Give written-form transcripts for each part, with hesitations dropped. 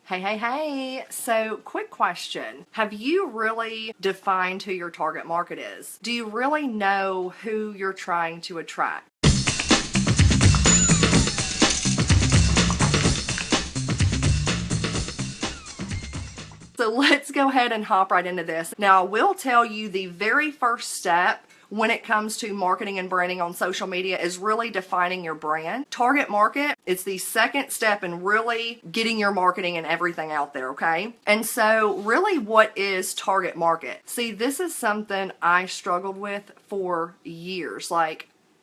Hey. So, quick question. Have you really defined who your target market is? Do you really know who you're trying to attract? So let's go ahead and hop right into this. Now, I will tell you the very first step when it comes to marketing and branding on social media is really defining your brand. Target market, it's the second step in really getting your marketing and everything out there, okay? And so really, what is target market? See, this is something I struggled with for years.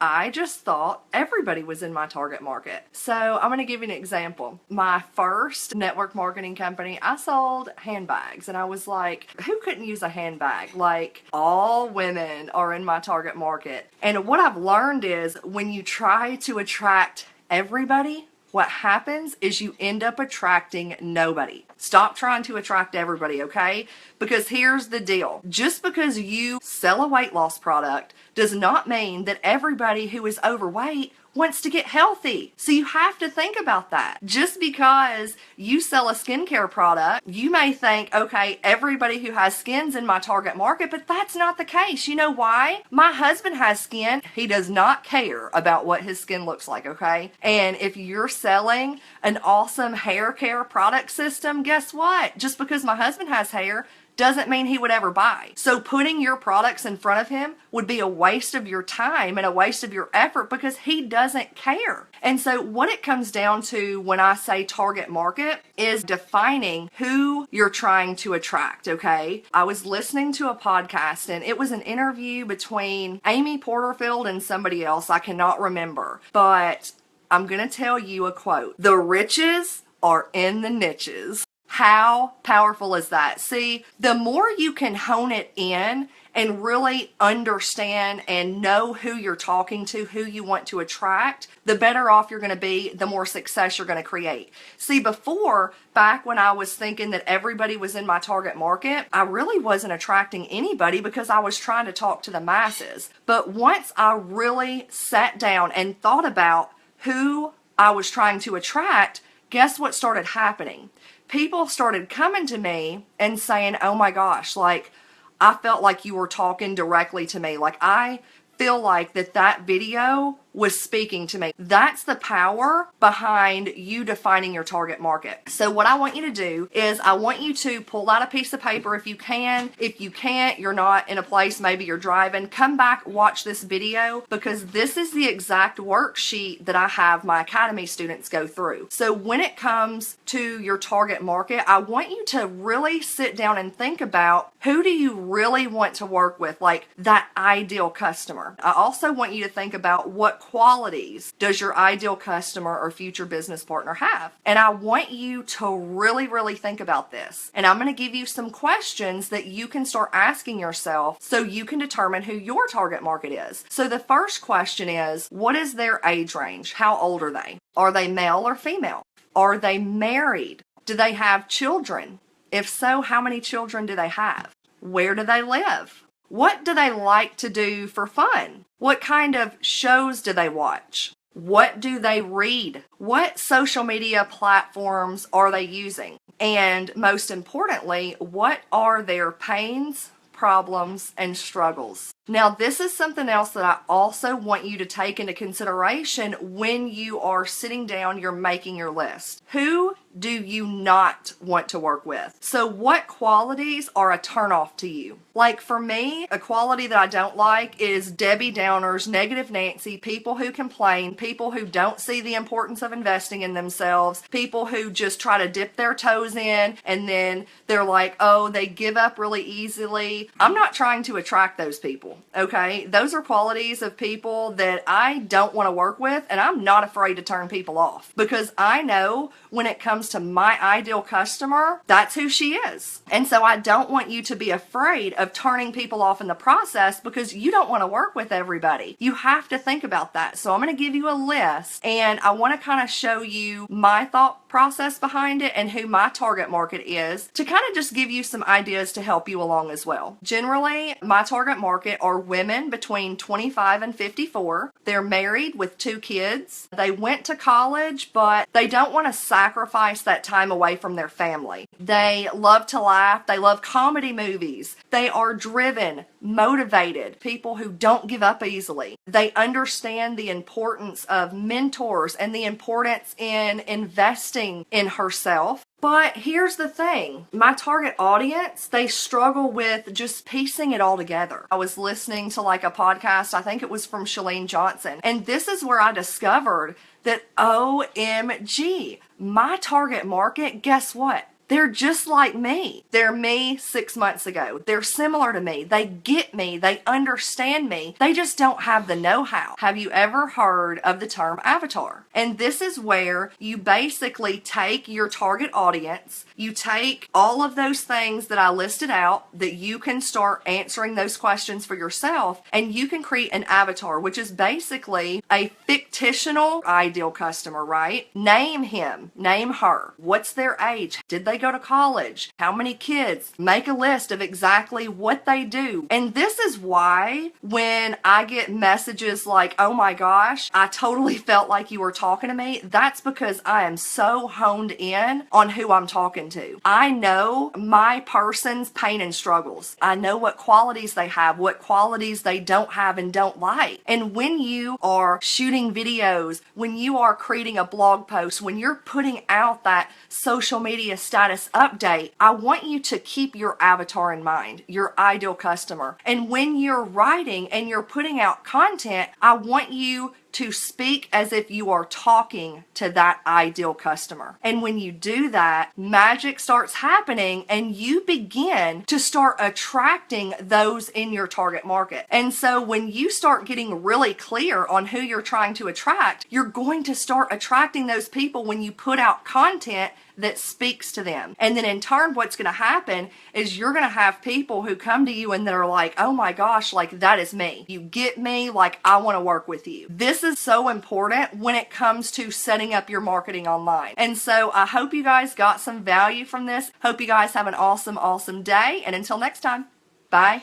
I just thought everybody was in my target market. So I'm going to give you an example. My first network marketing company, I sold handbags, and I was like, who couldn't use a handbag? Like, all women are in my target market. And what I've learned is when you try to attract everybody, what happens is you end up attracting nobody. Stop trying to attract everybody, okay? Because here's the deal. Just because you sell a weight loss product does not mean that everybody who is overweight wants to get healthy. So you have to think about that. Just because you sell a skincare product, you may think, okay, everybody who has skin's in my target market, but that's not the case. You know why? My husband has skin. He does not care about what his skin looks like, okay? And if you're selling an awesome hair care product system, guess what? Just because my husband has hair doesn't mean he would ever buy. So putting your products in front of him would be a waste of your time and a waste of your effort because he doesn't care. And so what it comes down to when I say target market is defining who you're trying to attract, okay? I was listening to a podcast and it was an interview between Amy Porterfield and somebody else. I cannot remember, but I'm going to tell you a quote. The riches are in the niches. How powerful is that? See, the more you can hone it in and really understand and know who you're talking to, who you want to attract, the better off you're going to be, the more success you're going to create. See, before, back when I was thinking that everybody was in my target market, I really wasn't attracting anybody because I was trying to talk to the masses. But once I really sat down and thought about who I was trying to attract, guess what started happening? People started coming to me and saying, oh my gosh, I felt like you were talking directly to me. I feel like that video was speaking to me. That's the power behind you defining your target market. So what I want you to do is I want you to pull out a piece of paper if you can. If you can't, you're not in a place, maybe you're driving, come back, watch this video, because this is the exact worksheet that I have my Academy students go through. So when it comes to your target market, I want you to really sit down and think about who do you really want to work with, like that ideal customer. I also want you to think about what qualities does your ideal customer or future business partner have? And I want you to really, really think about this. And I'm going to give you some questions that you can start asking yourself so you can determine who your target market is. So the first question is, what is their age range? How old are they? Are they male or female? Are they married? Do they have children? If so, how many children do they have? Where do they live? What do they like to do for fun? What kind of shows do they watch? What do they read? What social media platforms are they using? And most importantly, what are their pains, problems, and struggles? Now, this is something else that I also want you to take into consideration when you are sitting down, you're making your list. Who do you not want to work with? So what qualities are a turnoff to you? Like for me, a quality that I don't like is Debbie Downers, negative Nancy, people who complain, people who don't see the importance of investing in themselves, people who just try to dip their toes in and then they're like, oh, they give up really easily. I'm not trying to attract those people, okay? Those are qualities of people that I don't want to work with, and I'm not afraid to turn people off because I know when it comes to my ideal customer, that's who she is. And so I don't want you to be afraid of turning people off in the process because you don't want to work with everybody. You have to think about that. So I'm going to give you a list and I want to kind of show you my thought process behind it and who my target market is to kind of just give you some ideas to help you along as well. Generally, my target market are women between 25 and 54. They're married with 2 kids. They went to college, but they don't want to sacrifice that time away from their family. They love to laugh. They love comedy movies. They are driven, motivated, people who don't give up easily. They understand the importance of mentors and the importance in investing in herself. But here's the thing, my target audience, they struggle with just piecing it all together. I was listening to like a podcast, I think it was from Chalene Johnson, and this is where I discovered that OMG, my target market, guess what? They're just like me. They're me 6 months ago. They're similar to me. They get me. They understand me. They just don't have the know-how. Have you ever heard of the term avatar? And this is where you basically take your target audience, you take all of those things that I listed out that you can start answering those questions for yourself, and you can create an avatar, which is basically a fictional ideal customer, right? Name him, name her. What's their age? Did they go to college? How many kids? Make a list of exactly what they do. And this is why when I get messages like, oh my gosh, I totally felt like you were talking to me, that's because I am so honed in on who I'm talking to. I know my person's pain and struggles. I know what qualities they have, what qualities they don't have and don't like. And when you are shooting videos, when you are creating a blog post, when you're putting out that social media status update, I want you to keep your avatar in mind, your ideal customer. And when you're writing and you're putting out content, I want you to speak as if you are talking to that ideal customer. And when you do that, magic starts happening and you begin to start attracting those in your target market. And so when you start getting really clear on who you're trying to attract, you're going to start attracting those people when you put out content that speaks to them. And then in turn, what's going to happen is you're going to have people who come to you and they're like, oh my gosh, like that is me. You get me, like I want to work with you. This is so important when it comes to setting up your marketing online. And so I hope you guys got some value from this. Hope you guys have an awesome, awesome day. And until next time, bye.